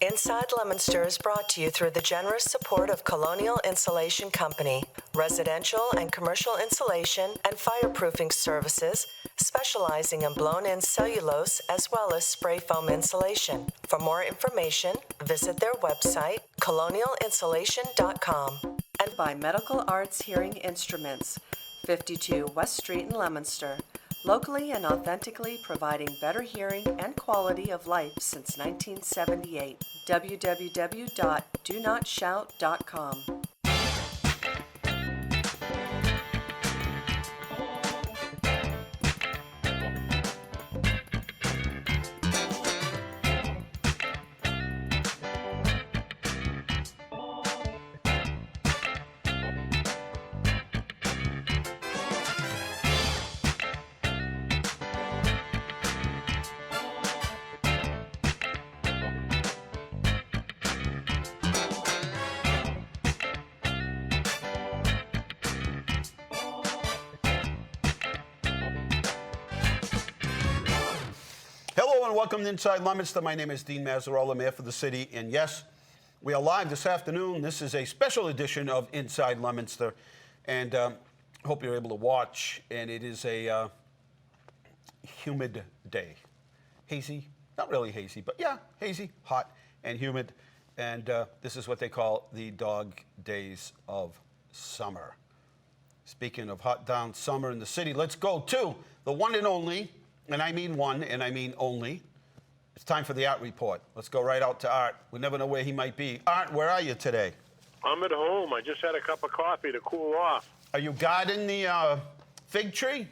Inside Leominster is brought to you through the generous support of Colonial Insulation Company, residential and commercial insulation and fireproofing services, specializing in blown-in cellulose as well as spray foam insulation. For more information, visit their website, colonialinsulation.com. And by Medical Arts Hearing Instruments, 52 West Street in Leominster. Locally and authentically providing better hearing and quality of life since 1978. www.donotshout.com. Hello and welcome to Inside Leominster. My name is Dean Mazzarola, Mayor for the city. And yes, we are live this afternoon. This is a special edition of Inside Leominster. And hope you're able to watch. And it is a humid day. Hazy, not really hazy, but yeah, hazy, hot, and humid. And this is what they call the dog days of summer. Speaking of hot down summer in the city, let's go to the one and only. And I mean one, and I mean only. It's time for the Art Report. Let's go right out to Art. We never know where he might be. Art, where are you today? I'm at home. I just had a cup of coffee to cool off. Are you guarding the fig tree?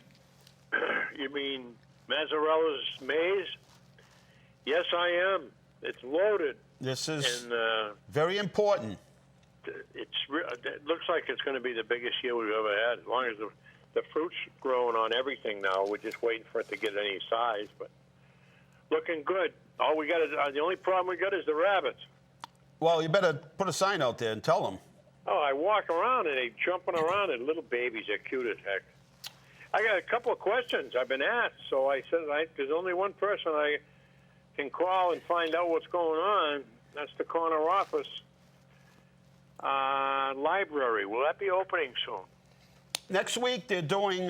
You mean Mazzarella's maze? Yes, I am. It's loaded. This is And very important. it looks like it's going to be the biggest year we've ever had. As long as the fruit's growing on everything now, we're just waiting for it to get any size. But looking good. All we got is the only problem we got is the rabbits. Well, you better put a sign out there and tell them. Oh, I walk around and they jumping around, and little babies are cute as heck. I got a couple of questions I've been asked, so I said there's only one person I can call and find out what's going on. That's the corner office library. Will that be opening soon? Next week, they're doing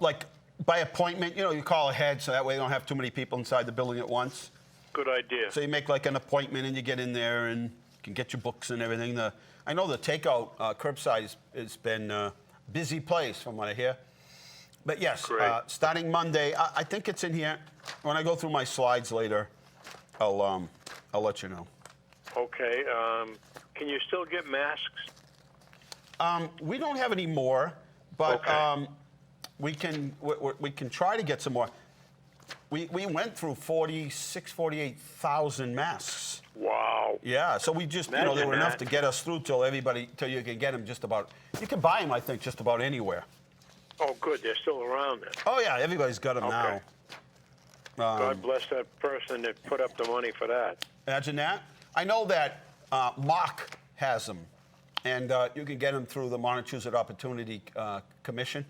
like by appointment. You know, you call ahead so that way you don't have too many people inside the building at once. Good idea. So you make like an appointment and you get in there and you can get your books and everything. I know the takeout curbside has been a busy place from what I hear. But yes, starting Monday, I think it's in here. When I go through my slides later, I'll let you know. Okay. Can you still get masks? We don't have any more, but Okay. we can try to get some more. We went through 48,000 masks. Wow. Yeah, so we just, Imagine they were enough that. to get us through till you can get them just about. You can buy them, I think, just about anywhere. Oh, good. They're still around then. Oh yeah, everybody's got them Okay. now. God bless that person that put up the money for that. Imagine that. I know that Mock has them, and you can get them through the Montezut Opportunity Commission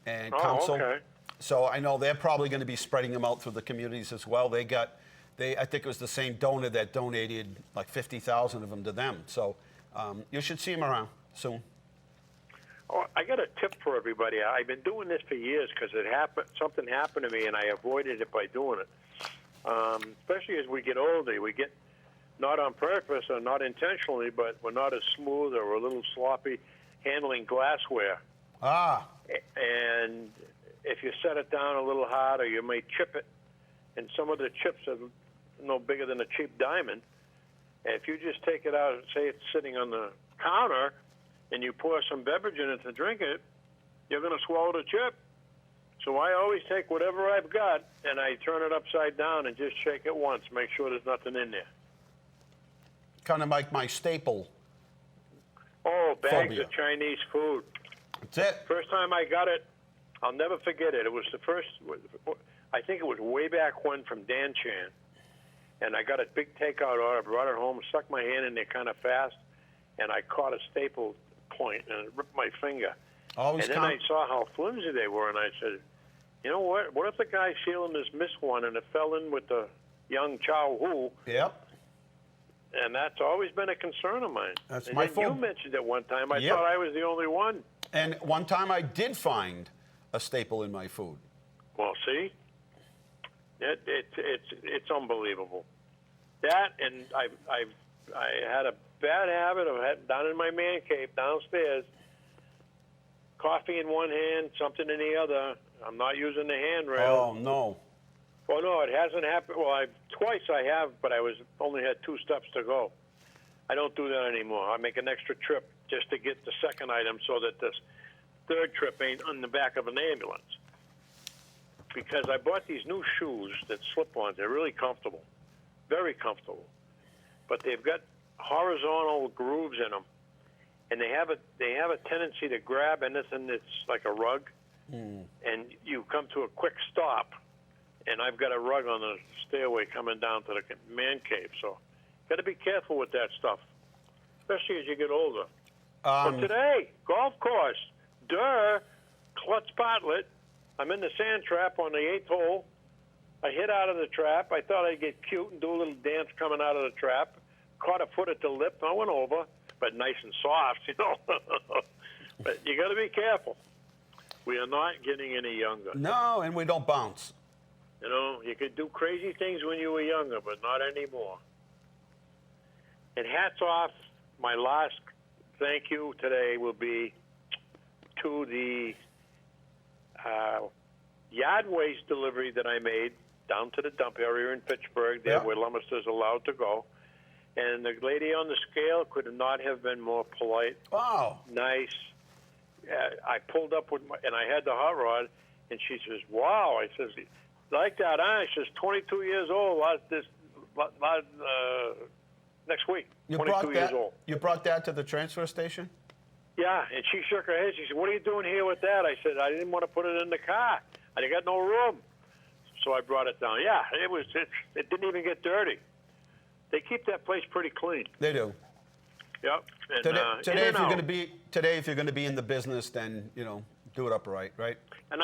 and Council. Okay. So I know they're probably going to be spreading them out through the communities as well. I think it was the same donor that donated like 50,000 of them to them. So you should see them around soon. Oh, I got a tip for everybody. I've been doing this for years because something happened to me, and I avoided it by doing it. Especially as we get older, we get not on purpose or not intentionally, but we're not as smooth or we're a little sloppy handling glassware. Ah. And if you set it down a little hard, or you may chip it, and some of the chips are no bigger than a cheap diamond. And if you just take it out, say it's sitting on the counter, and you pour some beverage in it to drink it, you're going to swallow the chip. So I always take whatever I've got, and I turn it upside down and just shake it once, make sure there's nothing in there. Kind of like my staple. Oh, bags Phobia. of Chinese food. That's it. First time I got it, I'll never forget it. It was the first, I think it was way back when, from Dan Chan. And I got a big takeout order, brought it home, stuck my hand in there kind of fast, and I caught a staple point and it ripped my finger. Always and then I saw how flimsy they were, and I said, you know what? What if the guy sealing this missed one and it fell in with the young Chow Hu? Yep. And that's always been a concern of mine. That's and my then fault. You mentioned it one time. I Yep. thought I was the only one. And one time I did find a staple in my food. Well, see, it's unbelievable. That, and I had a bad habit of down in my man cave downstairs, coffee in one hand, something in the other. I'm not using the handrail. Oh no. Well, no, it hasn't happened. Well, twice I have, but I only had 2 steps to go. I don't do that anymore. I make an extra trip just to get the second item so that this third trip ain't on the back of an ambulance. Because I bought these new shoes that slip-ons. They're really comfortable, very comfortable. But they've got horizontal grooves in them, and they have a tendency to grab anything that's like a rug, and you come to a quick stop. And I've got a rug on the stairway coming down to the man cave, so got to be careful with that stuff, especially as you get older. But today, golf course, Klutz Bartlett. I'm in the sand trap on the 8th hole. I hit out of the trap. I thought I'd get cute and do a little dance coming out of the trap. Caught a foot at the lip. I went over, but nice and soft, you know. But you got to be careful. We are not getting any younger. No, and we don't bounce. You know, you could do crazy things when you were younger, but not anymore. And hats off, my last thank you today will be to the yard waste delivery that I made down to the dump area in Pittsburgh, there where Leominster's allowed to go. And the lady on the scale could not have been more polite. Wow. Nice. I pulled up with and I had the hot rod, and she says, wow. I says, like that, huh? She says, 22 years old, next week. You 22 years old. You brought that to the transfer station? Yeah, and she shook her head. She said, what are you doing here with that? I said, I didn't want to put it in the car. I got no room. So I brought it down. Yeah, it didn't even get dirty. They keep that place pretty clean. They do. Yep. And, today, if you're going to be in the business, then do it upright, right? And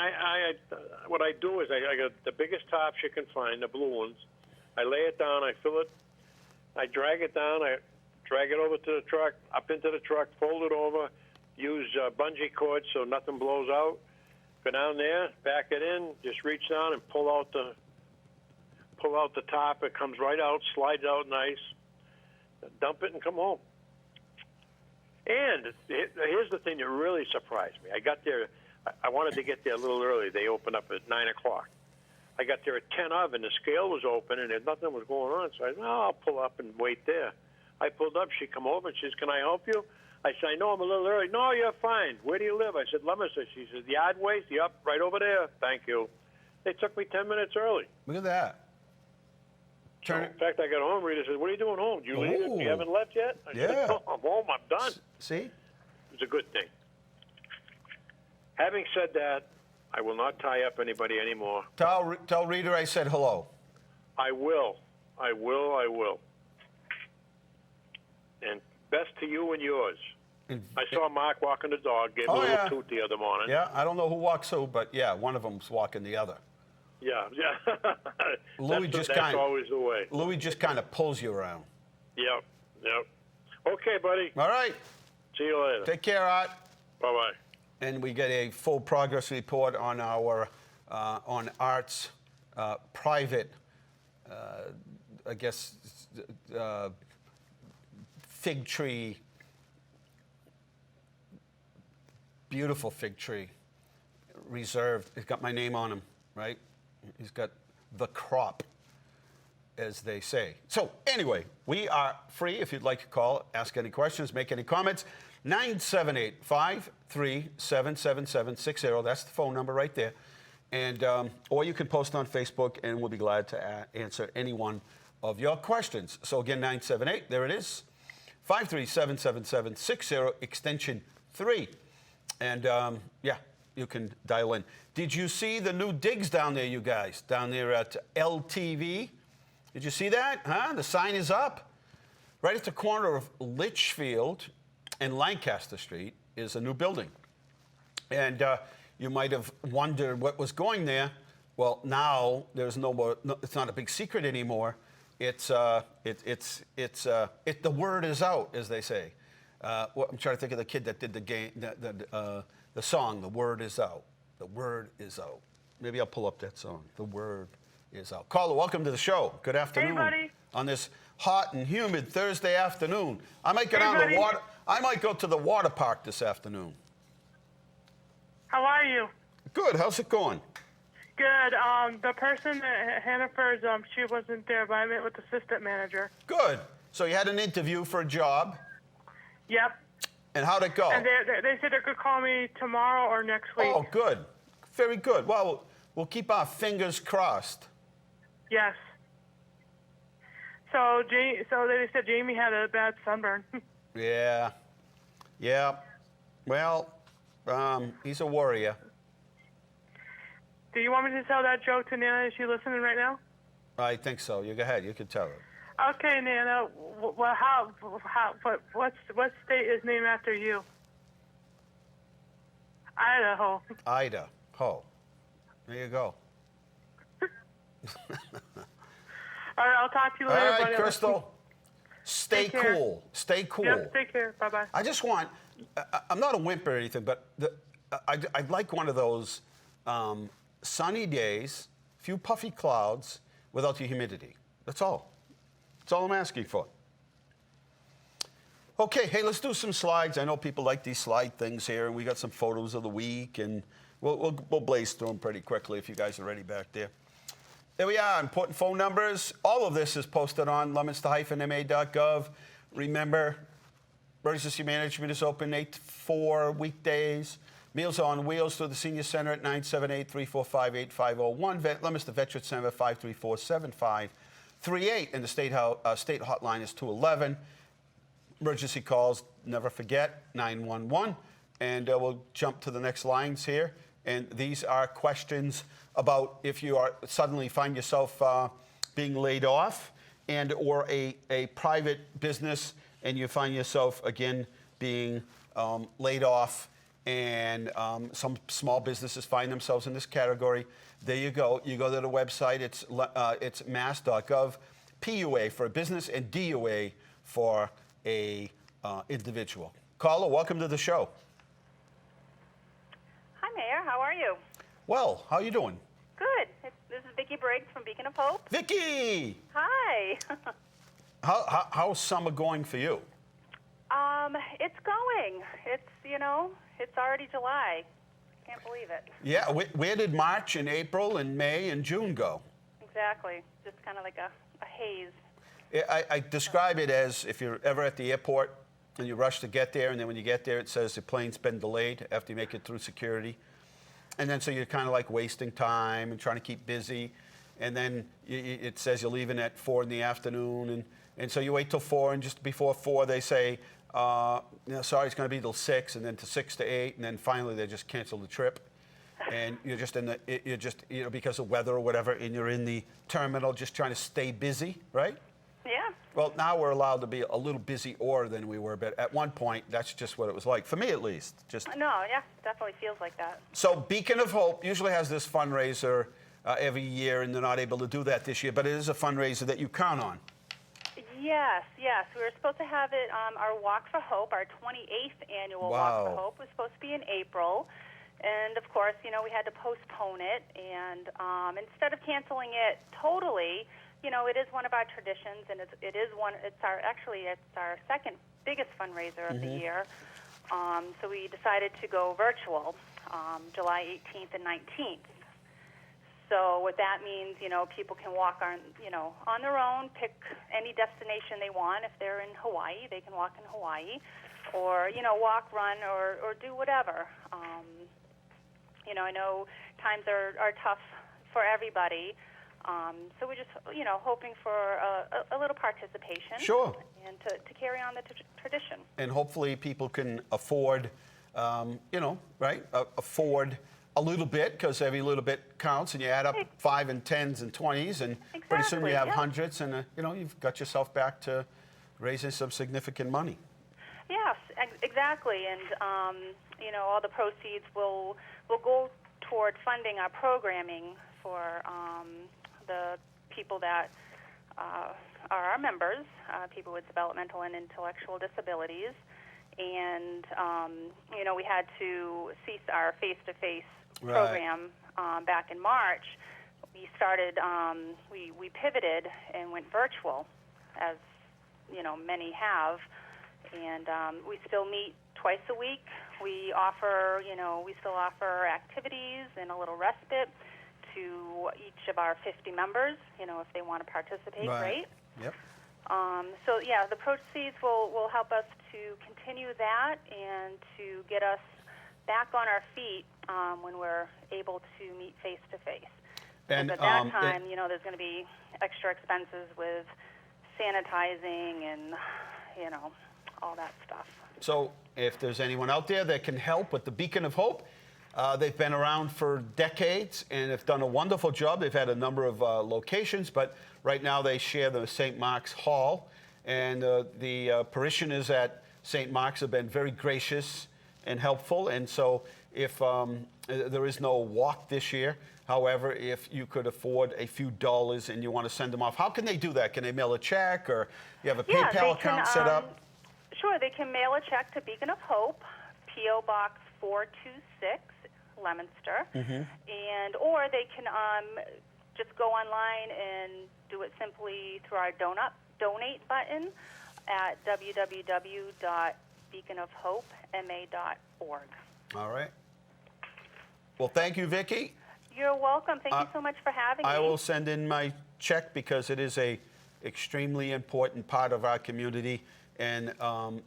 what I do is I got the biggest tops you can find, the blue ones. I lay it down, I fill it, I drag it down, I drag it over to the truck, up into the truck, fold it over, use bungee cords so nothing blows out. Go down there, back it in, just reach down and pull out the top. It comes right out, slides out nice. Dump it and come home. And here's the thing that really surprised me. I got there. I wanted to get there a little early. They open up at 9 o'clock. I got there at 10 of, and the scale was open, and nothing was going on. So I said, I'll pull up and wait there. I pulled up. She come over, and she says, can I help you? I said, I know I'm a little early. No, you're fine. Where do you live? I said, Leominster. She said, yard waste? Yep, right over there. Thank you. They took me 10 minutes early. Look at that. So, in fact, I got home. Rita said, what are you doing home? You leaving? You haven't left yet? I said, no, I'm home. I'm done. See? It was a good thing. Having said that, I will not tie up anybody anymore. Tell Rita I said hello. I will. I will. I will. And best to you and yours. I saw Mark walking the dog, gave him a little toot the other morning. Yeah, I don't know who walks who, but yeah, one of them's walking the other. Yeah. Louis that's always the way. Louis just kind of pulls you around. Yep. Okay, buddy. All right. See you later. Take care, Art. Bye-bye. And we get a full progress report on our on Art's private, fig tree, beautiful fig tree, reserved. It's got my name on him, right? He's got the crop, as they say. So anyway, we are free if you'd like to call, ask any questions, make any comments. 978-537-7760. That's the phone number right there. And or you can post on Facebook, and we'll be glad to answer any one of your questions. So again, 978, there it is, 537-7760, extension 3. And you can dial in. Did you see the new digs down there, you guys? Down there at LTV? Did you see that? Huh? The sign is up. Right at the corner of Litchfield and Lancaster Street is a new building. And you might have wondered what was going there. Well, now there's no more. No, it's not a big secret anymore. The word is out, as they say. I'm trying to think of the kid that did the game, the song. The word is out. The word is out. Maybe I'll pull up that song. The word is out. Caller, welcome to the show. Good afternoon. Hey, buddy. On this hot and humid Thursday afternoon, I might get Hey, on the buddy. water. I might go to the water park this afternoon. How are you? Good. How's it going? Good. The person at Hannaford's, she wasn't there, but I met with the assistant manager. Good. So you had an interview for a job, Yep. and how'd it go? And they said they could call me tomorrow or next week. Oh, good. Very good. Well, we'll keep our fingers crossed. Yes. So they said Jamie had a bad sunburn. Yeah. Yeah. Well, he's a warrior. Do you want me to tell that joke to Nana? Is she listening right now? I think so. You go ahead. You can tell her. Okay, Nana. Well, what state is named after you? Idaho. Ida. Ho. There you go. All right, I'll talk to you All later, right, buddy. Crystal. Stay Take care. cool. Stay cool. Yep, take care. Bye-bye. I just want, I'm not a wimp or anything, but I'd like one of those sunny days, few puffy clouds without the humidity. That's all. That's all I'm asking for. Okay, hey, let's do some slides. I know people like these slide things here, and we got some photos of the week, and we'll blaze through them pretty quickly if you guys are ready back there. There we are, important phone numbers. All of this is posted on leominster-ma.gov. Remember, emergency management is open 8 to 4 weekdays. Meals on Wheels through the Senior Center at 978-345-8501. Leominster Veteran Center 534-7538. And the state hotline is 211. Emergency calls, never forget, 911. And we'll jump to the next lines here. And these are questions about if you are suddenly find yourself being laid off and or a private business and you find yourself, again, being laid off, and some small businesses find themselves in this category. There you go. You go to the website. It's mass.gov, PUA for a business and DUA for a individual. Caller, welcome to the show. Hi, Mayor. How are you? Well, how you doing? Good. This is Vicki Briggs from Beacon of Hope. Vicky! Hi. How's summer going for you? It's going. It's already July. Can't believe it. Yeah, where did March and April and May and June go? Exactly. Just kind of like a haze. I describe it as if you're ever at the airport and you rush to get there, and then when you get there, it says the plane's been delayed after you make it through security. And then so you're kind of like wasting time and trying to keep busy. And then it says you're leaving at 4 in the afternoon. And so you wait till 4, and just before 4, they say, sorry, it's going to be till 6, and then to 6 to 8, and then finally they just cancel the trip. And you're just because of weather or whatever, and you're in the terminal just trying to stay busy, right? Yeah. Well, now we're allowed to be a little busier than we were, but at one point, that's just what it was like, for me at least. No, yeah, definitely feels like that. So Beacon of Hope usually has this fundraiser every year, and they're not able to do that this year, but it is a fundraiser that you count on. Yes. We were supposed to have it, our Walk for Hope, our 28th annual Wow. Walk for Hope was supposed to be in April. And, of course, we had to postpone it. And instead of canceling it totally, it is one of our traditions, and it's our second biggest fundraiser of the year. So we decided to go virtual, July 18th and 19th. So what that means, people can walk on their own, pick any destination they want. If they're in Hawaii, they can walk in Hawaii, or walk, run, or do whatever. I know times are tough for everybody. So we're just, hoping for a little participation. Sure. And to carry on the tradition. And hopefully people can afford, afford a little bit, because every little bit counts, and you add up 5 and 10s and 20s, and pretty soon you have yeah. hundreds, and, you've got yourself back to raising some significant money. Yes, exactly. And, all the proceeds will go toward funding our programming for the people that are our members, people with developmental and intellectual disabilities. And, we had to cease our face-to-face program back in March. We started, we pivoted and went virtual, as, many have. And we still meet twice a week. We offer, we still offer activities and a little respite to each of our 50 members, if they want to participate, right? Yep. So, the proceeds will help us to continue that and to get us back on our feet when we're able to meet face-to-face. And at that time, there's going to be extra expenses with sanitizing and, all that stuff. So if there's anyone out there that can help with the Beacon of Hope, they've been around for decades and have done a wonderful job. They've had a number of locations, but right now they share the St. Mark's Hall. And the parishioners at St. Mark's have been very gracious and helpful. And so if there is no walk this year, however, if you could afford a few dollars and you want to send them off, how can they do that? Can they mail a check, or you have a PayPal account set up? Sure, they can mail a check to Beacon of Hope, P.O. Box 426, Leominster, or they can just go online and do it simply through our donate button at www.beaconofhopema.org. All right. Well, thank you, Vicki. You're welcome. Thank you so much for having me. I will send in my check because it is a extremely important part of our community, and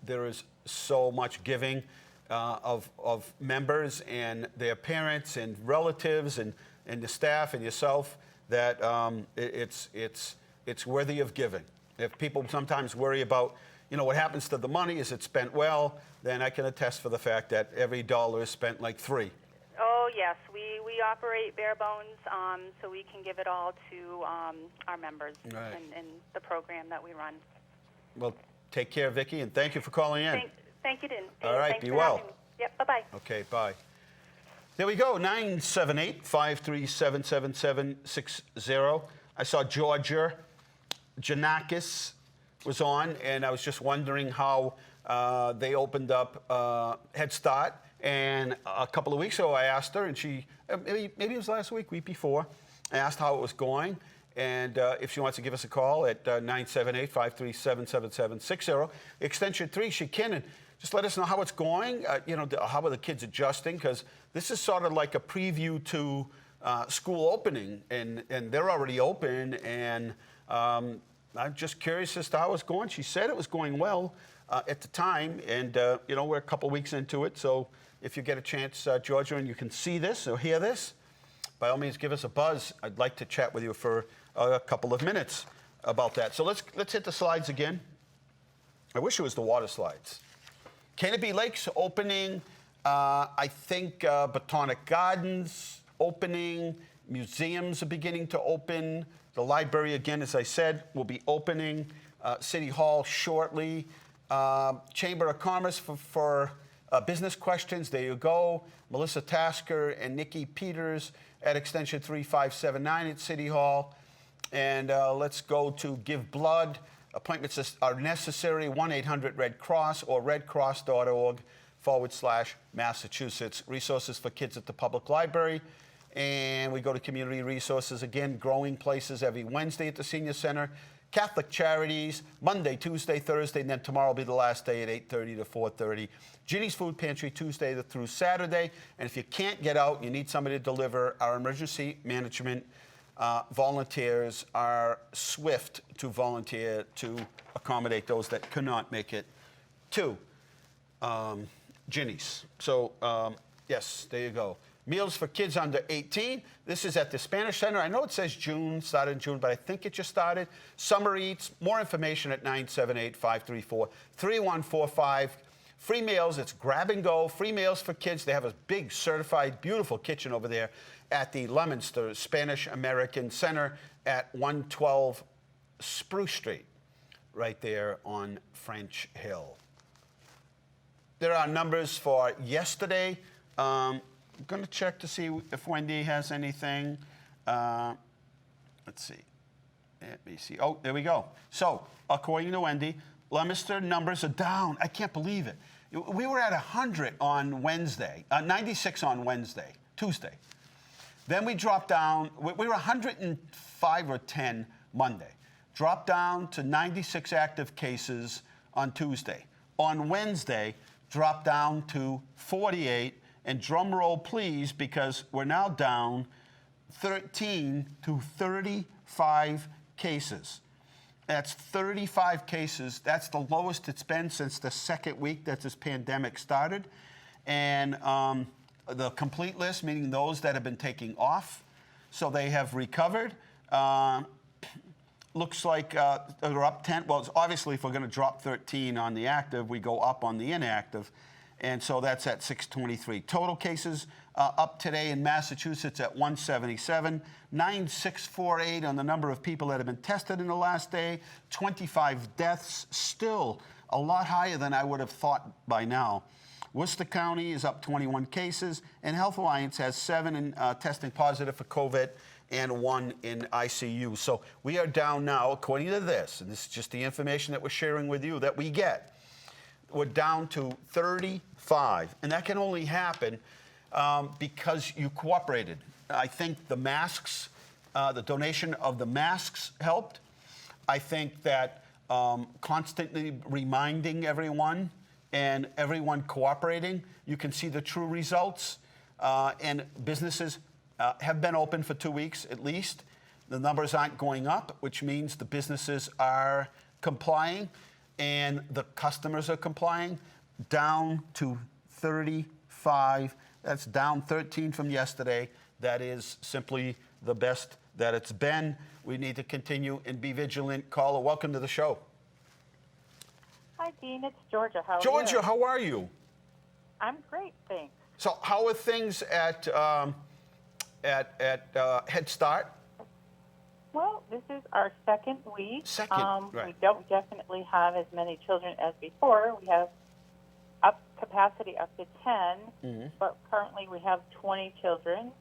there is so much giving of members and their parents and relatives and the staff and yourself that it's worthy of giving. If people sometimes worry about, what happens to the money, is it spent well, then I can attest for the fact that every dollar is spent like $3. Oh, yes. We operate bare bones, so we can give it all to our members and the program that we run. Well, take care, Vicki, and thank you for calling in. Thank you, Dean. All right, Thanks be for well. having me. Yep, bye-bye. Okay, bye. There we go, 978-537-7760. I saw Georgia Janakis was on, and I was just wondering how they opened up Head Start. And a couple of weeks ago, I asked her, and she, maybe it was last week before, I asked how it was going. And if she wants to give us a call at 978-537-7760, extension 3, she can, and just let us know how it's going. How are the kids adjusting? Because this is sort of like a preview to school opening, and they're already open. And I'm just curious as to how it's going. She said it was going well at the time, and we're a couple weeks into it. So if you get a chance, Georgia, and you can see this or hear this, by all means, give us a buzz. I'd like to chat with you for a couple of minutes about that. So let's hit the slides again. I wish it was the water slides. Canopy Lakes opening. I think Botanic Gardens opening. Museums are beginning to open. The library, again, as I said, will be opening. City Hall shortly. Chamber of Commerce for business questions. There you go. Melissa Tasker and Nikki Peters at extension 3579 at City Hall. And let's go to Give Blood. Appointments are necessary, 1-800-RED-CROSS or redcross.org/Massachusetts. Resources for kids at the public library. And we go to community resources again, growing places every Wednesday at the Senior Center. Catholic Charities, Monday, Tuesday, Thursday, and then tomorrow will be the last day at 8:30 to 4:30. Ginny's Food Pantry, Tuesday through Saturday. And if you can't get out, you need somebody to deliver, our emergency management volunteers are swift to volunteer to accommodate those that cannot make it to Ginny's. So, yes, there you go. Meals for kids under 18. This is at the Spanish Center. I know it says June, started in June, but I think it just started. Summer Eats. More information at 978-534-3145. Free meals. It's grab and go. Free meals for kids. They have a big, certified, beautiful kitchen over there at the Leominster Spanish American Center at 112 Spruce Street, right there on French Hill. there are numbers for yesterday. I'm going to check to see if Wendy has anything. Let's see. Let me see. Oh, there we go. So, according to Wendy, Leominster numbers are down. I can't believe it. We were at 100 on Wednesday, 96 on Tuesday. Then we dropped down. We were 105 or 10 Monday. Dropped down to 96 active cases on Tuesday. On Wednesday, dropped down to 48. And drum roll, please, because we're now down 13 to 35 cases. That's 35 cases. That's the lowest it's been since the second week that this pandemic started. And the complete list, meaning those that have been taking off, so they have recovered. Looks like they're up 10. Well, it's obviously, if we're going to drop 13 on the active, we go up on the inactive. And so that's at 623. Total cases up today in Massachusetts at 177. 9,648 on the number of people that have been tested in the last day. 25 deaths, still a lot higher than I would have thought by now. Worcester County is up 21 cases, and Health Alliance has 7 testing positive for COVID and 1 in ICU. So we are down now, according to this, and this is just the information that we're sharing with you that we get, we're down to 35, and that can only happen because you cooperated. I think the masks, the donation of the masks helped. I think that constantly reminding everyone and everyone cooperating, you can see the true results. And businesses have been open for 2 weeks at least. The numbers aren't going up, which means the businesses are complying and the customers are complying. Down to 35. That's down 13 from yesterday. That is simply the best that it's been. We need to continue and be vigilant. Caller, welcome to the show. Hi, Dean. It's Georgia. How are you? Georgia, how are you? I'm great, thanks. So, how are things at Head Start? Well, this is our second week. Right. We don't definitely have as many children as before. We have capacity up to 10, but currently we have 20 children.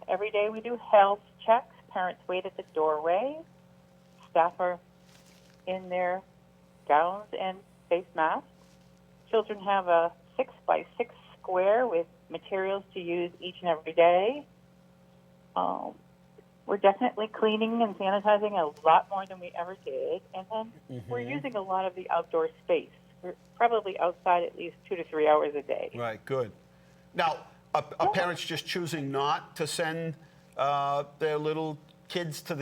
Every day we do health checks. Parents wait at the doorway. Staff are in their gowns and face masks. Children have a 6x6 square with materials to use each and every day. We're definitely cleaning and sanitizing a lot more than we ever did. And then we're using a lot of the outdoor space. We're probably outside at least 2 to 3 hours a day. Right, good. Now, are parents just choosing not to send their little kids to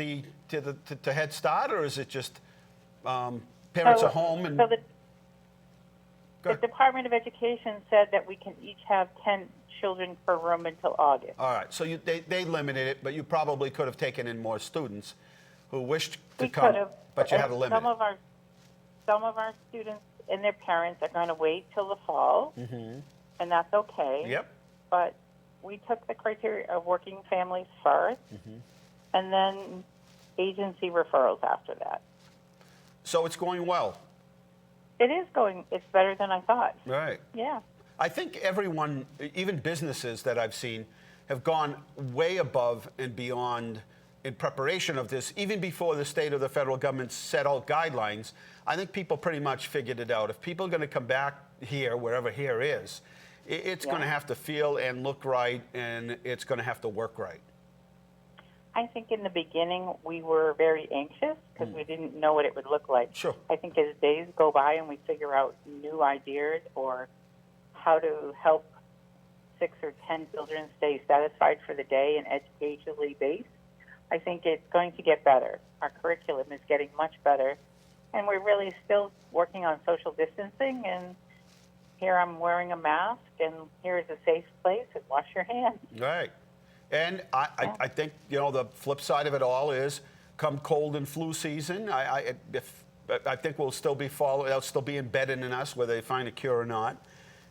Head Start, or is it just parents are home and... So the Department of Education said that we can each have 10 children per room until August. All right, so they limited it, but you probably could have taken in more students who wished to come, but you had a limit. Some of our students and their parents are going to wait till the fall, and that's okay. Yep. But we took the criteria of working families first, and then agency referrals after that. So it's going well. It is going. It's better than I thought. Right. Yeah. I think everyone, even businesses that I've seen, have gone way above and beyond in preparation of this. Even before the state or the federal government set out guidelines, I think people pretty much figured it out. If people are going to come back here, wherever here is, it's going to have to feel and look right, and it's going to have to work right. I think in the beginning we were very anxious because we didn't know what it would look like. Sure. I think as days go by and we figure out new ideas or how to help 6 or 10 children stay satisfied for the day and educationally based, I think it's going to get better. Our curriculum is getting much better, and we're really still working on social distancing, and here I'm wearing a mask, and here is a safe place, and wash your hands. Right. And I think, the flip side of it all is come cold and flu season, I think we'll still be they'll still be embedded in us whether they find a cure or not.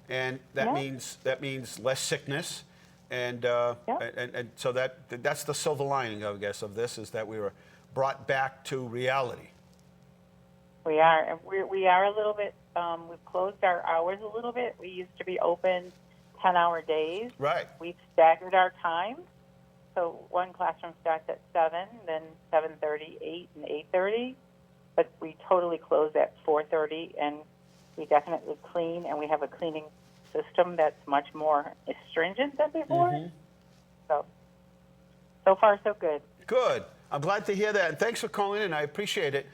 And that means less sickness. And so that's the silver lining, I guess, of this, is that we were brought back to reality. We are. And we are a little bit, we've closed our hours a little bit. We used to be open 10-hour days. Right. We've staggered our times. So one classroom starts at 7, then 7:30, 8, and 8:30. But we totally close at 4:30, and we definitely clean, and we have a cleaning system that's much more stringent than before. So far, so good. Good. I'm glad to hear that, and thanks for calling in. I appreciate it,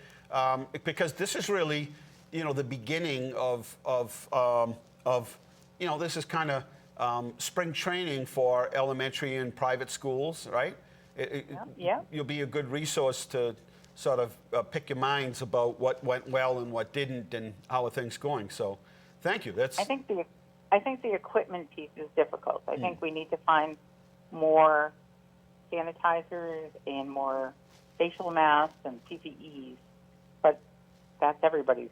because this is really, the beginning of this is kind of spring training for elementary and private schools, right? Yeah. You'll be a good resource to sort of pick your minds about what went well and what didn't, and how are things going. So, thank you. I think the equipment piece is difficult. I think we need to find more sanitizers and more facial masks and PPEs, but that's everybody's.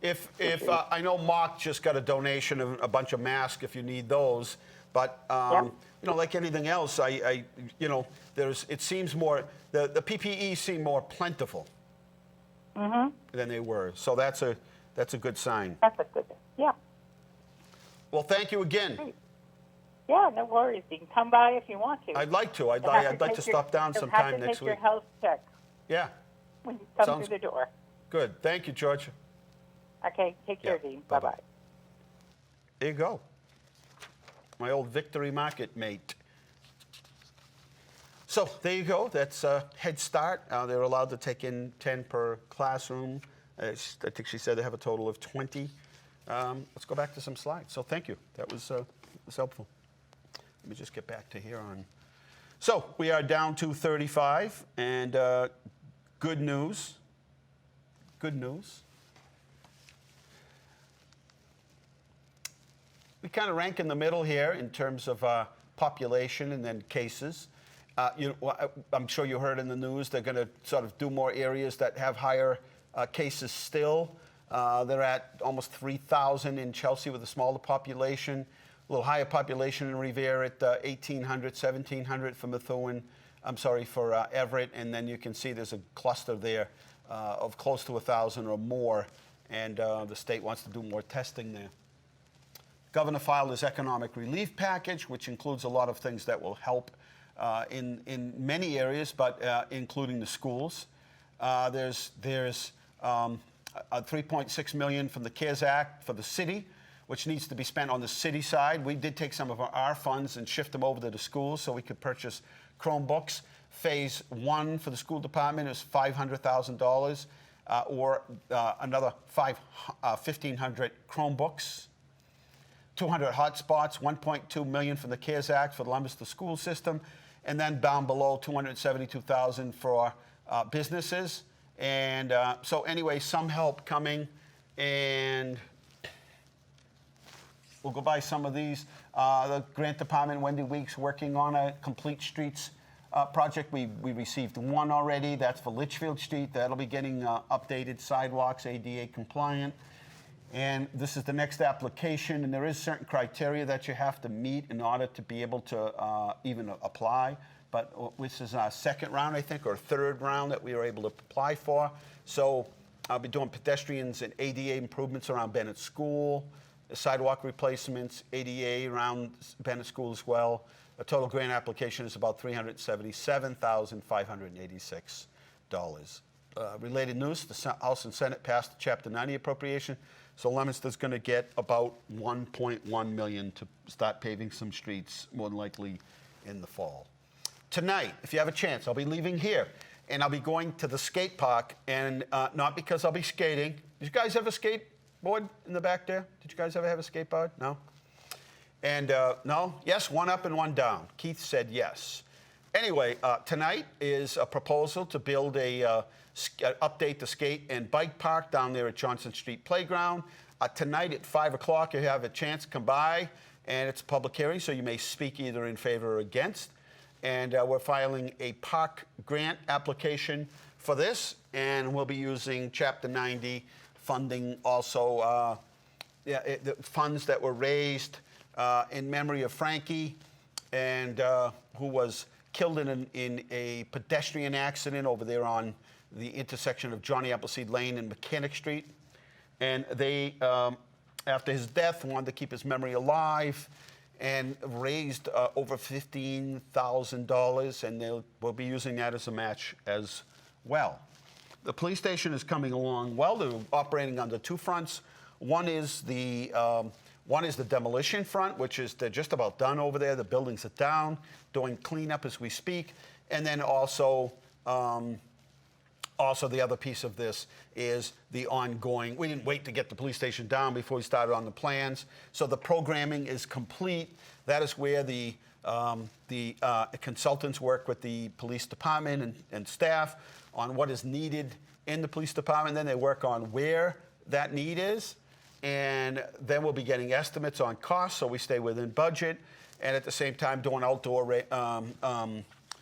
If I know Mark just got a donation of a bunch of masks if you need those, but like anything else, it seems more the PPE seem more plentiful than they were. So that's a good sign. That's a good thing. Yeah. Well, thank you again. Great. Yeah, no worries. You can come by if you want to. I'd like to. I'd like to stop down sometime next week. You'll have to take your health check. Yeah. When you come through the door. Good. Thank you, George. Okay. Take care, Dean. Bye-bye. There you go. My old Victory Market mate. So there you go. That's Head Start. They're allowed to take in 10 per classroom. I think she said they have a total of 20. Let's go back to some slides. So thank you. That was helpful. Let me just get back to here on. So we are down to 35, and good news. Good news. We kind of rank in the middle here in terms of population and then cases. I'm sure you heard in the news they're going to sort of do more areas that have higher cases still. They're at almost 3,000 in Chelsea with a smaller population. A little higher population in Revere at 1,800, 1,700 for Methuen. For Everett. And then you can see there's a cluster there of close to 1,000 or more. And the state wants to do more testing there. Governor filed his economic relief package, which includes a lot of things that will help in many areas, but including the schools. There's $3.6 million from the CARES Act for the city, which needs to be spent on the city side. We did take some of our funds and shift them over to the schools so we could purchase Chromebooks. Phase 1 for the school department is $500,000, or another 1,500 Chromebooks. 200 hotspots, $1.2 million from the CARES Act for the Leominster school system, and then down below $272,000 for businesses. And so anyway, some help coming, and we'll go by some of these. The grant department, Wendy Weeks, working on a Complete Streets project. We received one already. That's for Litchfield Street. That'll be getting updated sidewalks, ADA compliant. And this is the next application, and there is certain criteria that you have to meet in order to be able to even apply. But this is our second round, I think, or third round that we were able to apply for. So I'll be doing pedestrians and ADA improvements around Bennett School, sidewalk replacements, ADA around Bennett School as well. The total grant application is about $377,586. Related news, the House and Senate passed the Chapter 90 appropriation. So Leominster's going to get about $1.1 million to start paving some streets, more than likely in the fall. Tonight, if you have a chance, I'll be leaving here, and I'll be going to the skate park, and not because I'll be skating. Did you guys have a skateboard in the back there? Did you guys ever have a skateboard? No? And no? Yes, one up and one down. Keith said yes. Anyway, tonight is a proposal to build update the skate and bike park down there at Johnson Street Playground. Tonight at 5 o'clock, you have a chance to come by, and it's a public hearing, so you may speak either in favor or against. And we're filing a park grant application for this, and we'll be using Chapter 90 funding also, the funds that were raised in memory of Frankie, and who was killed in a pedestrian accident over there on the intersection of Johnny Appleseed Lane and Mechanic Street. And they, after his death, wanted to keep his memory alive and raised over $15,000, and they will be using that as a match as well. The police station is coming along well. They're operating under two fronts. One is the demolition front, which is they're just about done over there. The buildings are down, doing cleanup as we speak. And then also the other piece of this is the ongoing. We didn't wait to get the police station down before we started on the plans. So the programming is complete. That is where the consultants work with the police department and staff on what is needed in the police department. Then they work on where that need is. And then we'll be getting estimates on costs so we stay within budget. And at the same time doing outdoor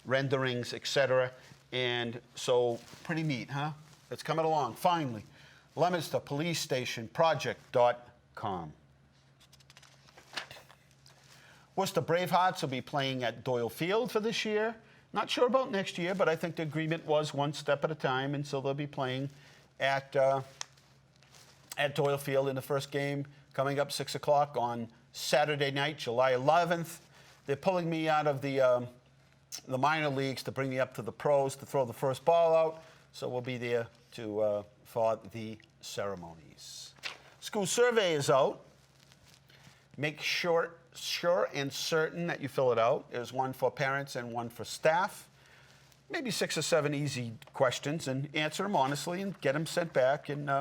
renderings, et cetera. And so pretty neat, huh? It's coming along, finally. Leominster Police Station Project.com. Worcester Bravehearts will be playing at Doyle Field for this year. Not sure about next year, but I think the agreement was one step at a time, and so they'll be playing at Doyle Field in the first game coming up 6 o'clock on Saturday night, July 11th. They're pulling me out of the minor leagues to bring me up to the pros to throw the first ball out, so we'll be there for the ceremonies. School survey is out. Make sure and certain that you fill it out. There's one for parents and one for staff. Maybe 6 or 7 easy questions, and answer them honestly and get them sent back, and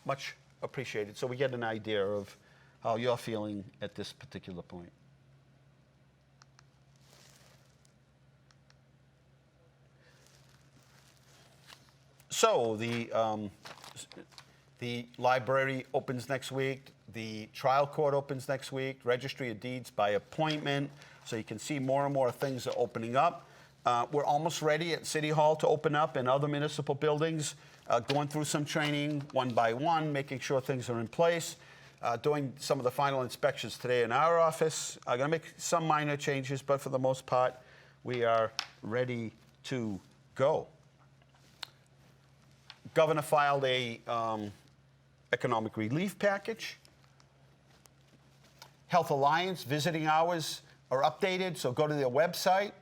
much appreciated. So we get an idea of how you're feeling at this particular point. So the library opens next week. The trial court opens next week. Registry of Deeds by appointment. So you can see more and more things are opening up. We're almost ready at City Hall to open up and other municipal buildings. Going through some training one by one, making sure things are in place. Doing some of the final inspections today in our office. I'm going to make some minor changes, but for the most part, we are ready to go. Governor filed a economic relief package. Health Alliance visiting hours are updated, so go to their website,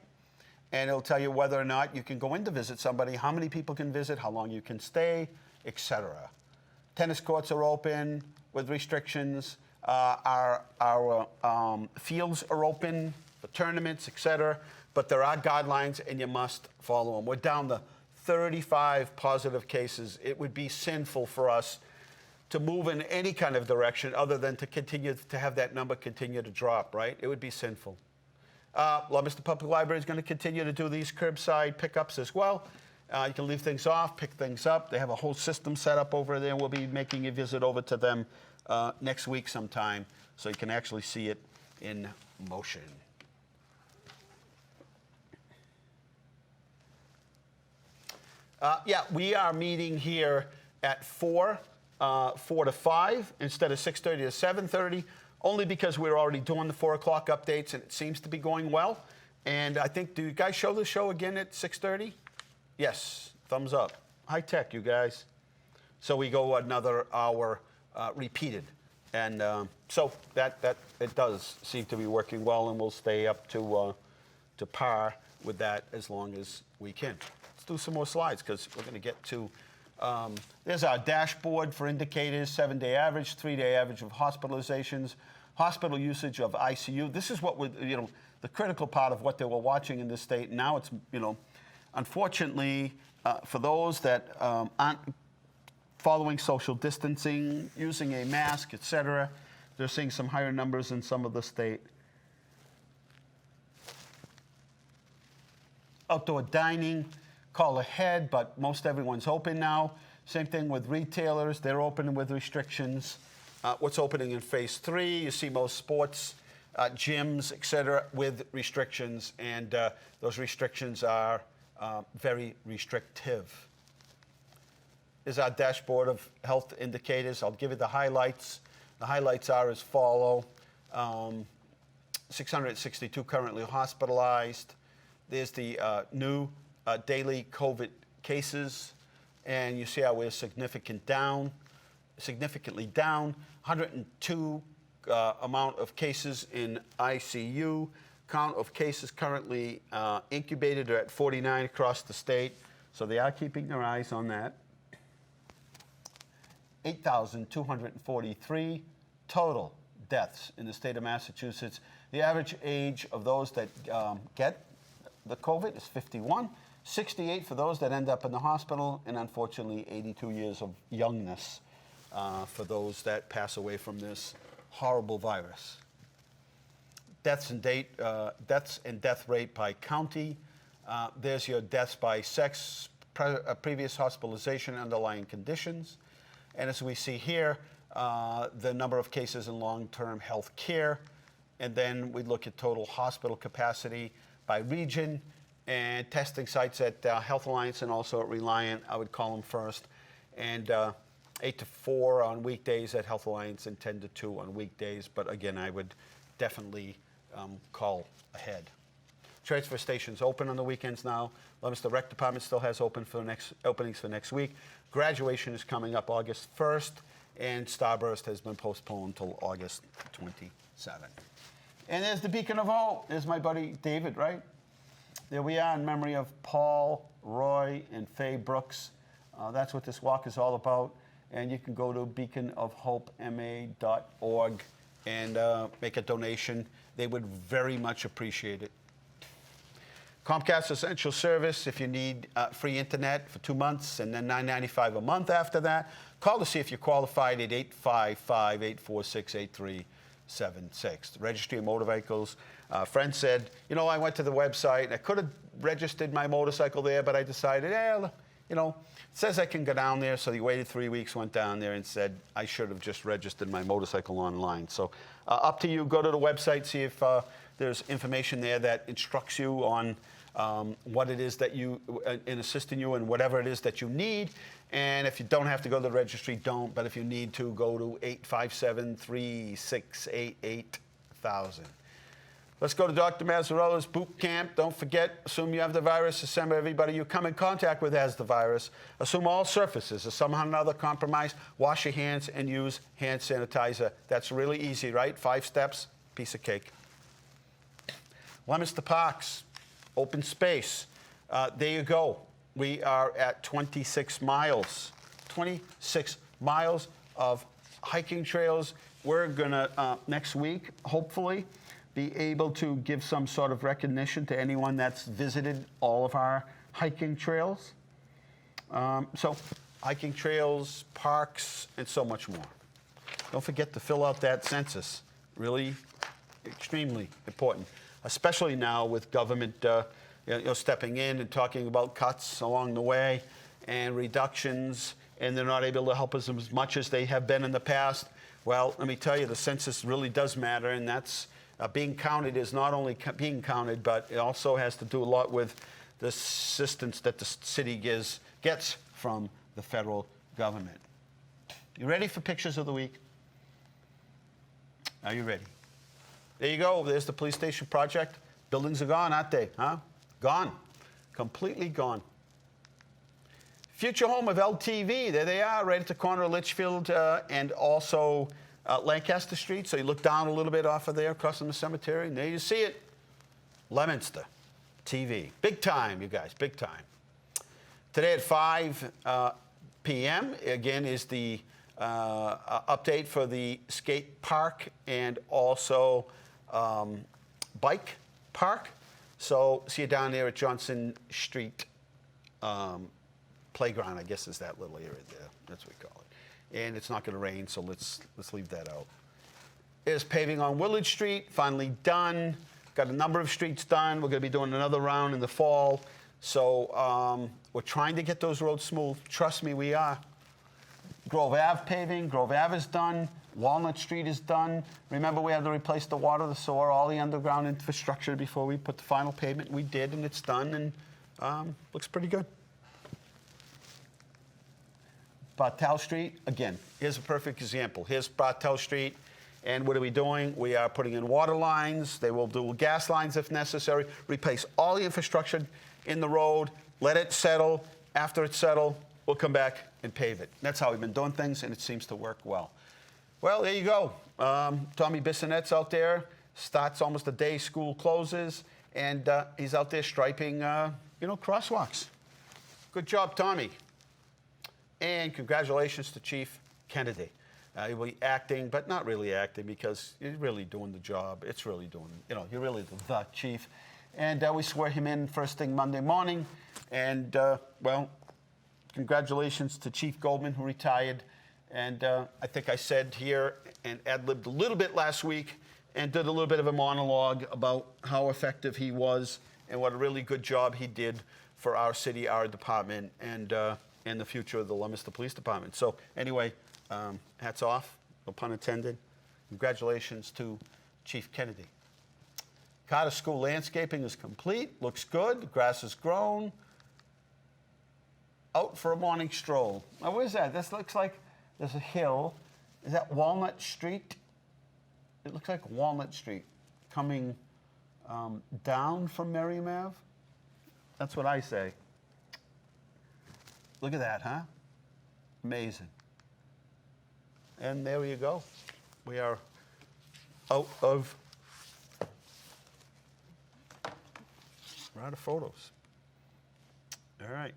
and it'll tell you whether or not you can go in to visit somebody, how many people can visit, how long you can stay, etc. Tennis courts are open with restrictions. Our fields are open for tournaments, etc. But there are guidelines, and you must follow them. We're down to 35 positive cases. It would be sinful for us to move in any kind of direction other than to continue to have that number continue to drop, right? It would be sinful. Leominster Public Library is going to continue to do these curbside pickups as well. You can leave things off, pick things up. They have a whole system set up over there. We'll be making a visit over to them next week sometime so you can actually see it in motion. We are meeting here at 4 to 5 instead of 6:30 to 7:30, only because we're already doing the 4 o'clock updates and it seems to be going well. And I think, do you guys show the show again at 6:30? Yes, thumbs up. High tech, you guys. So we go another hour repeated. And so that it does seem to be working well, and we'll stay up to par with that as long as we can. Let's do some more slides because we're going to get to, there's our dashboard for indicators, 7-day average, 3-day average of hospitalizations, hospital usage of ICU. This is what the critical part of what they were watching in this state. Now it's, unfortunately, for those that aren't following social distancing, using a mask, etc., they're seeing some higher numbers in some of the state. Outdoor dining, call ahead, but most everyone's open now. Same thing with retailers. They're open with restrictions. What's opening in phase 3, you see most sports, gyms, etc., with restrictions, and those restrictions are very restrictive. Is our dashboard of health indicators. I'll give you the highlights. The highlights are as follow. 662 currently hospitalized. There's the new daily COVID cases. and you see how we're significantly down. 102 amount of cases in ICU. Count of cases currently incubated are at 49 across the state, so they are keeping their eyes on that. 8,243 total deaths in the state of Massachusetts. The average age of those that get the COVID is 51, 68 for those that end up in the hospital, and unfortunately 82 years of youngness for those that pass away from this horrible virus. Deaths and death rate by county. There's your deaths by sex, previous hospitalization, underlying conditions. And as we see here, the number of cases in long-term health care. And then we look at total hospital capacity by region and testing sites at Health Alliance and also at Reliant. I would call them first. And 8 to 4 on weekdays at Health Alliance and 10 to 2 on weekdays. But again, I would definitely call ahead. Transfer stations open on the weekends now. Leominster Rec Department still has openings for next week. Graduation is coming up August 1st, and Starburst has been postponed until August 27th. And there's the Beacon of Hope. There's my buddy David, right? There we are in memory of Paul, Roy, and Faye Brooks. That's what this walk is all about. And you can go to beaconofhopema.org and make a donation. They would very much appreciate it. Comcast Essential Service, if you need free internet for 2 months and then $9.95 a month after that, call to see if you're qualified at 855-846-8376. The Registry of Motor Vehicles. A friend said, you know, I went to the website and I could have registered my motorcycle there, but I decided, you know, it says I can go down there. So he waited 3 weeks, went down there and said, I should have just registered my motorcycle online. So up to you. Go to the website, see if there's information there that instructs you on what it is that you, in assisting you in whatever it is that you need. And if you don't have to go to the registry, don't. But if you need to, go to 857-3688-1000. Let's go to Dr. Mazzarella's boot camp. Don't forget, assume you have the virus. Assume everybody you come in contact with has the virus. Assume all surfaces are somehow or another compromised. Wash your hands and use hand sanitizer. That's really easy, right? 5 steps, piece of cake. Leominster Parks, open space. There you go. We are at 26 miles. 26 miles of hiking trails. We're going to, next week, hopefully, be able to give some sort of recognition to anyone that's visited all of our hiking trails. So hiking trails, parks, and so much more. Don't forget to fill out that census. Really extremely important, especially now with government stepping in and talking about cuts along the way and reductions, and they're not able to help us as much as they have been in the past. Well, let me tell you, the census really does matter, and that's being counted is not only being counted, but it also has to do a lot with the assistance that the city gets from the federal government. You ready for pictures of the week? Are you ready? There you go. There's the police station project. Buildings are gone, aren't they? Huh? Gone. Completely gone. Future home of LTV. There they are, right at the corner of Litchfield and also Lancaster Street. So you look down a little bit off of there, across from the cemetery, and there you see it. Leominster TV. Big time, you guys, big time. Today at 5 p.m., again, is the update for the skate park and also bike park. So see you down there at Johnson Street Playground, I guess is that little area there. That's what we call it. And it's not going to rain, so let's leave that out. There's paving on Willard Street, finally done. Got a number of streets done. We're going to be doing another round in the fall. So we're trying to get those roads smooth. Trust me, we are. Grove Ave paving. Grove Ave is done. Walnut Street is done. Remember, we had to replace the water, the sewer, all the underground infrastructure before we put the final pavement. We did, and it's done, and looks pretty good. Bartel Street, again, here's a perfect example. Here's Bartel Street, and what are we doing? We are putting in water lines. They will do gas lines if necessary, replace all the infrastructure in the road, let it settle. After it's settled, we'll come back and pave it. That's how we've been doing things, and it seems to work well. Well, there you go. Tommy Bissonette's out there. Starts almost the day school closes, and he's out there striping, crosswalks. Good job, Tommy. And congratulations to Chief Kennedy. He'll be acting, but not really acting, because he's really doing the job. It's really doing, you're really the chief. And we swear him in first thing Monday morning. And, congratulations to Chief Goldman, who retired. And I think I said here and ad-libbed a little bit last week and did a little bit of a monologue about how effective he was and what a really good job he did for our city, our department, and the future of the Leominster Police Department. So anyway, hats off, no pun intended. Congratulations to Chief Kennedy. Carter School landscaping is complete, looks good, the grass is grown. Out for a morning stroll. Now, where's that? This looks like there's a hill. Is that Walnut Street? It looks like Walnut Street coming down from Merriam Ave. That's what I say. Look at that, huh? Amazing. And there you go. We are out of photos. All right.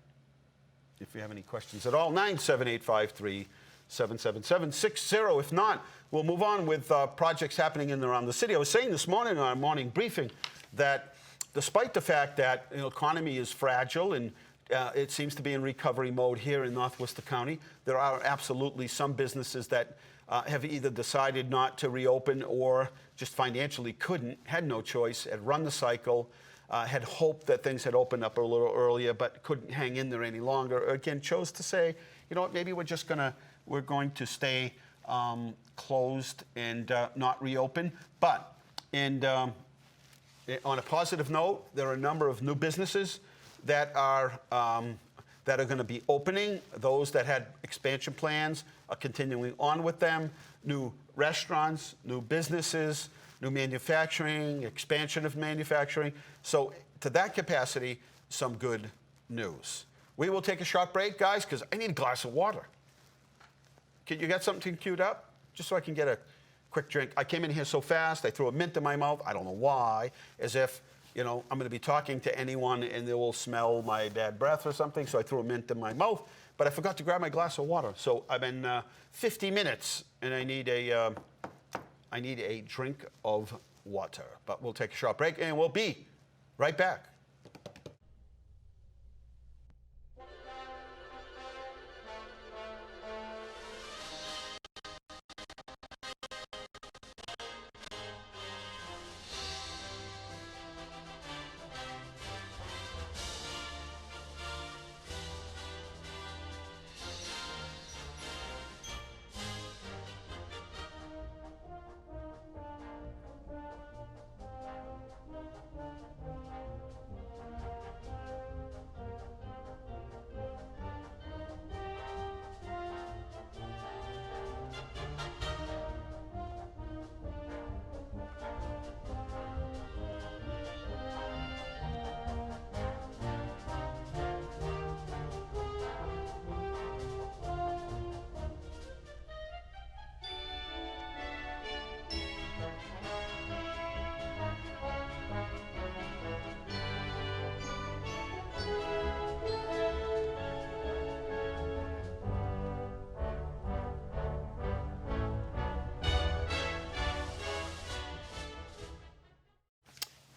If you have any questions at all, 978-53-777-60. If not, we'll move on with projects happening in and around the city. I was saying this morning on our morning briefing that despite the fact that the economy is fragile and it seems to be in recovery mode here in Northwester County, there are absolutely some businesses that have either decided not to reopen or just financially couldn't, had no choice, had run the cycle, had hoped that things had opened up a little earlier, but couldn't hang in there any longer. Again, chose to say, you know what, maybe we're going to stay closed and not reopen. But on a positive note, there are a number of new businesses that are going to be opening. Those that had expansion plans are continuing on with them. New restaurants, new businesses, new manufacturing, expansion of manufacturing. So to that capacity, some good news. We will take a short break, guys, because I need a glass of water. Can you got something queued up? Just so I can get a quick drink. I came in here so fast, I threw a mint in my mouth. I don't know why, as if, I'm going to be talking to anyone and they will smell my bad breath or something. So I threw a mint in my mouth, but I forgot to grab my glass of water. So I've been 50 minutes and I need a drink of water. But we'll take a short break and we'll be right back.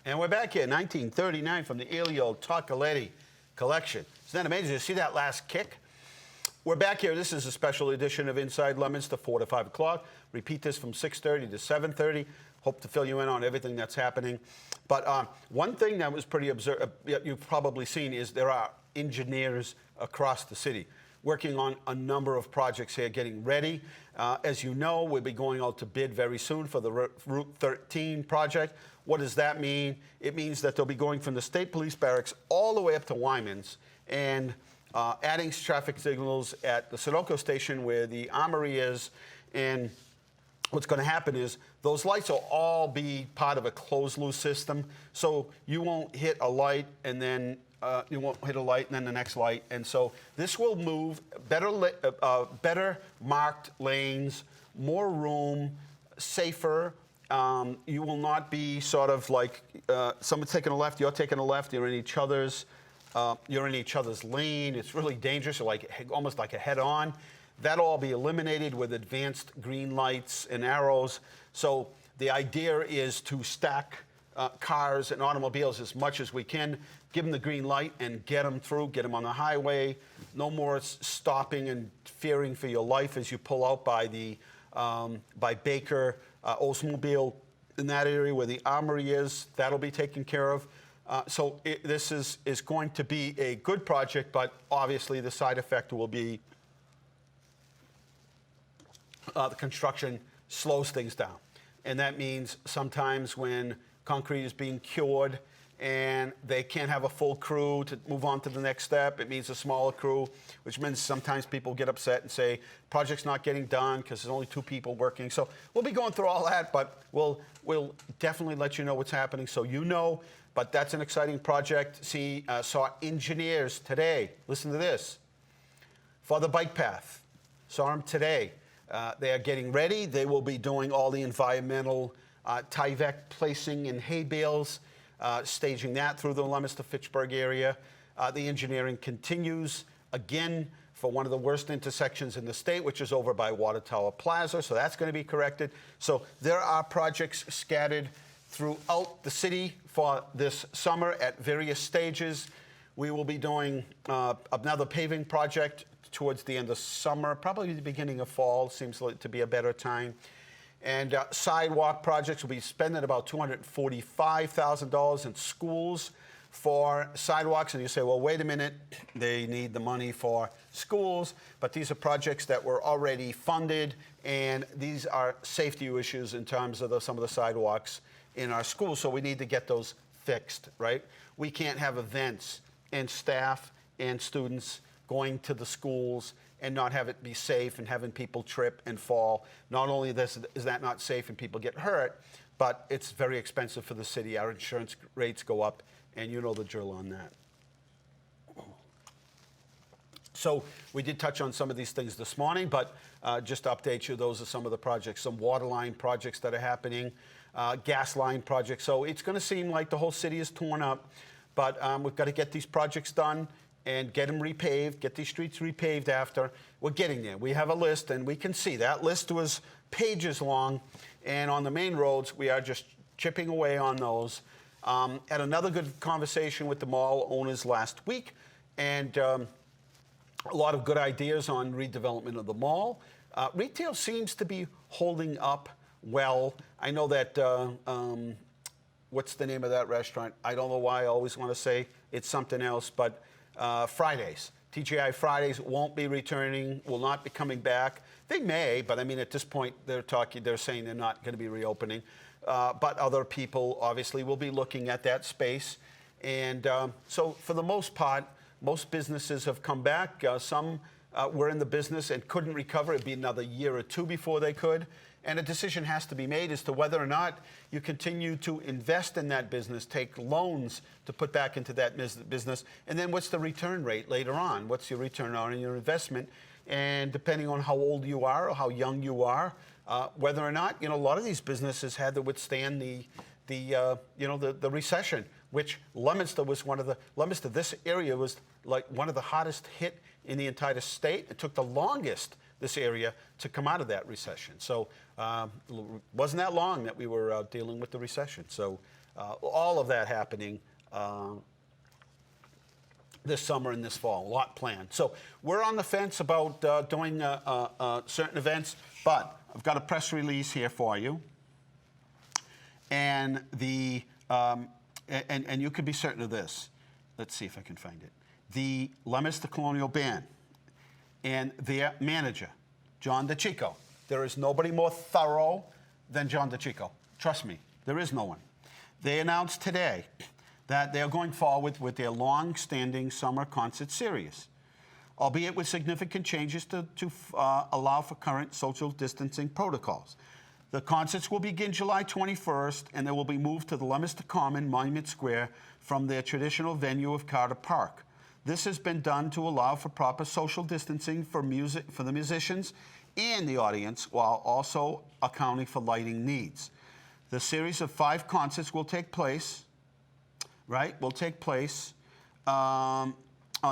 And we're back here, 1939 from the Elio Toccoletti collection. Isn't that amazing? You see that last kick? We're back here. This is a special edition of Inside Leominster, 4 to 5 o'clock. Repeat this from 6:30 to 7:30. Hope to fill you in on everything that's happening. But one thing that was pretty you've probably seen is there are engineers across the city working on a number of projects here, getting ready. As you know, we'll be going out to bid very soon for the Route 13 project. What does that mean? It means that they'll be going from the State Police Barracks all the way up to Wyman's and adding traffic signals at the Sunoco station where the armory is. And what's going to happen is those lights will all be part of a closed-loop system. So you won't hit a light and then you won't hit a light and then the next light. And so this will move better marked lanes, more room, safer. You will not be sort of like someone's taking a left, you're taking a left, you're in each other's lane. It's really dangerous, almost like a head-on. That'll all be eliminated with advanced green lights and arrows. So the idea is to stack cars and automobiles as much as we can, give them the green light and get them through, get them on the highway. No more stopping and fearing for your life as you pull out by the by Baker Oldsmobile in that area where the armory is. That'll be taken care of. So this is going to be a good project, but obviously the side effect will be the construction slows things down. And that means sometimes when concrete is being cured and they can't have a full crew to move on to the next step, it means a smaller crew, which means sometimes people get upset and say, project's not getting done because there's only 2 people working. So we'll be going through all that, but we'll definitely let you know what's happening so you know. But that's an exciting project. Saw engineers today, listen to this, for the bike path. Saw them today. They are getting ready. They will be doing all the environmental Tyvek placing in hay bales, staging that through the Leominster-Fitchburg area. The engineering continues, again, for one of the worst intersections in the state, which is over by Water Tower Plaza, so that's going to be corrected. So there are projects scattered throughout the city for this summer at various stages. We will be doing another paving project towards the end of summer, probably the beginning of fall, seems like to be a better time. And sidewalk projects will be spending about $245,000 in schools for sidewalks. And you say, well, wait a minute, they need the money for schools, but these are projects that were already funded, and these are safety issues in terms of some of the sidewalks in our schools, so we need to get those fixed, right? We can't have events and staff and students going to the schools and not have it be safe and having people trip and fall. Not only is that not safe and people get hurt, but it's very expensive for the city. Our insurance rates go up, and you know the drill on that. So we did touch on some of these things this morning, but just to update you, those are some of the projects, some water line projects that are happening, gas line projects. So it's going to seem like the whole city is torn up, but we've got to get these projects done and get them repaved, get these streets repaved after. We're getting there. We have a list, and we can see that list was pages long, and on the main roads, we are just chipping away on those. Had another good conversation with the mall owners last week, and a lot of good ideas on redevelopment of the mall. Retail seems to be holding up well. I know that, what's the name of that restaurant? I don't know why I always want to say it's something else, but Fridays. TGI Fridays won't be returning, will not be coming back. They may, but I mean, at this point, they're saying they're not going to be reopening. But other people obviously will be looking at that space. And so for the most part, most businesses have come back. Some were in the business and couldn't recover. It'd be another year or 2 before they could. And a decision has to be made as to whether or not you continue to invest in that business, take loans to put back into that business, and then what's the return rate later on? What's your return on your investment? And depending on how old you are or how young you are, whether or not, a lot of these businesses had to withstand the recession, which Leominster was this area was like one of the hardest hit in the entire state. It took the longest, this area, to come out of that recession. So it wasn't that long that we were dealing with the recession. So all of that happening this summer and this fall, a lot planned. So we're on the fence about doing certain events, but I've got a press release here for you. And and you can be certain of this. Let's see if I can find it. The Leominster Colonial Band and their manager, John DeChico. There is nobody more thorough than John DeChico. Trust me, there is no one. They announced today that they are going forward with their long-standing summer concert series, albeit with significant changes to allow for current social distancing protocols. The concerts will begin July 21st, and they will be moved to the Leominster Common Monument Square from their traditional venue of Carter Park. This has been done to allow for proper social distancing for the musicians and the audience, while also accounting for lighting needs. The series of 5 concerts will take place, on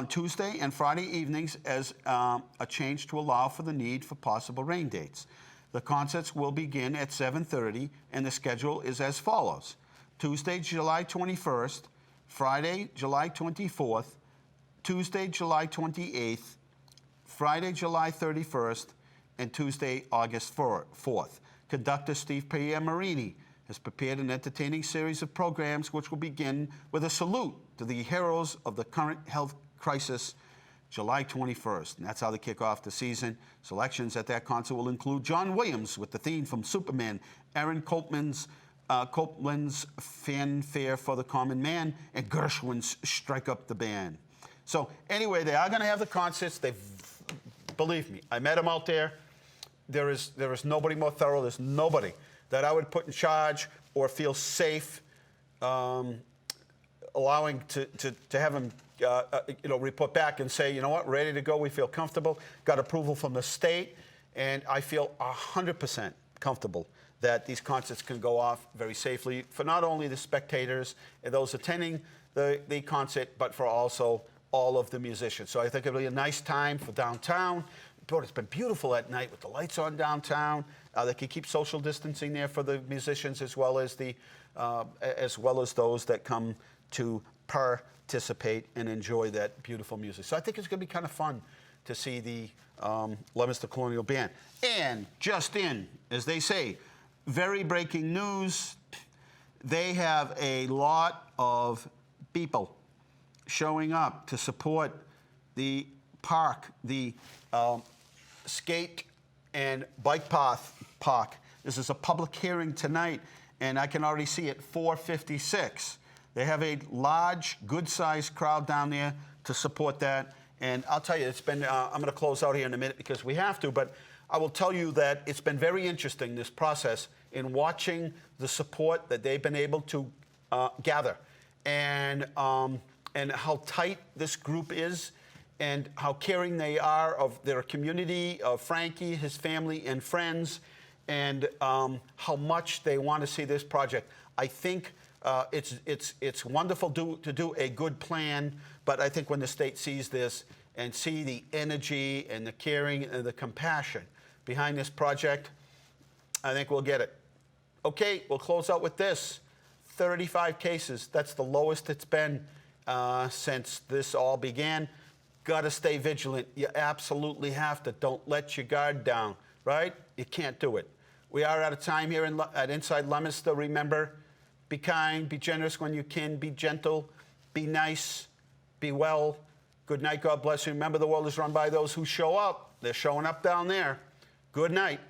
Tuesday and Friday evenings as a change to allow for the need for possible rain dates. The concerts will begin at 7:30, and the schedule is as follows. Tuesday, July 21st, Friday, July 24th, Tuesday, July 28th, Friday, July 31st, and Tuesday, August 4th. Conductor Steve Marini has prepared an entertaining series of programs which will begin with a salute to the heroes of the current health crisis, July 21st. And that's how they kick off the season. Selections at that concert will include John Williams with the theme from Superman, Aaron Copeland's Fanfare for the Common Man, and Gershwin's Strike Up the Band. So anyway, they are going to have the concerts. Believe me, I met them out there. There is nobody more thorough. There's nobody that I would put in charge or feel safe allowing to have them report back and say, you know what, ready to go, we feel comfortable, got approval from the state, and I feel 100% comfortable that these concerts can go off very safely for not only the spectators and those attending the concert, but for also all of the musicians. So I think it'll be a nice time for downtown. Boy, it's been beautiful at night with the lights on downtown. They can keep social distancing there for the musicians as well as those that come to participate and enjoy that beautiful music. So I think it's going to be kind of fun to see the Leominster Colonial Band. And just in, as they say, very breaking news, they have a lot of people showing up to support the park, the skate and bike path park. This is a public hearing tonight, and I can already see it 4:56. They have a large, good-sized crowd down there to support that. And I'll tell you, it's been, I'm going to close out here in a minute because we have to, but I will tell you that it's been very interesting, this process, in watching the support that they've been able to gather and how tight this group is and how caring they are of their community, of Frankie, his family, and friends, and how much they want to see this project. I think it's wonderful to do a good plan, but I think when the state sees this and see the energy and the caring and the compassion behind this project, I think we'll get it. Okay, we'll close out with this. 35 cases. That's the lowest it's been since this all began. Got to stay vigilant. You absolutely have to. Don't let your guard down, right? You can't do it. We are out of time here at Inside Leominster. Remember, be kind, be generous when you can, be gentle, be nice, be well. Good night, God bless you. Remember, the world is run by those who show up. They're showing up down there. Good night.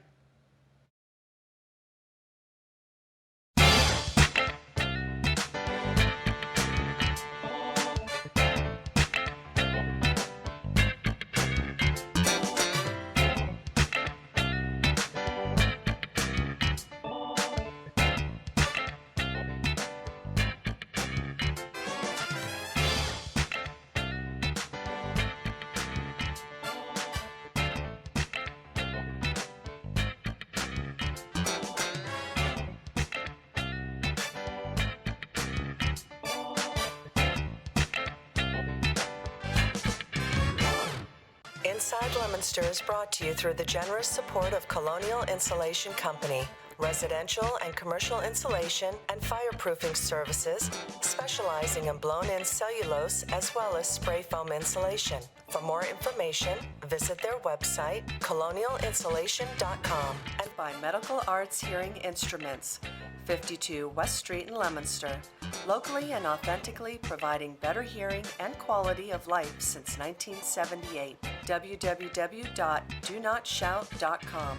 Inside Leominster is brought to you through the generous support of Colonial Insulation Company, residential and commercial insulation and fireproofing services, specializing in blown-in cellulose as well as spray foam insulation. For more information, visit their website, colonialinsulation.com. And by Medical Arts Hearing Instruments, 52 West Street in Leominster, locally and authentically providing better hearing and quality of life since 1978. www.donot shout.com.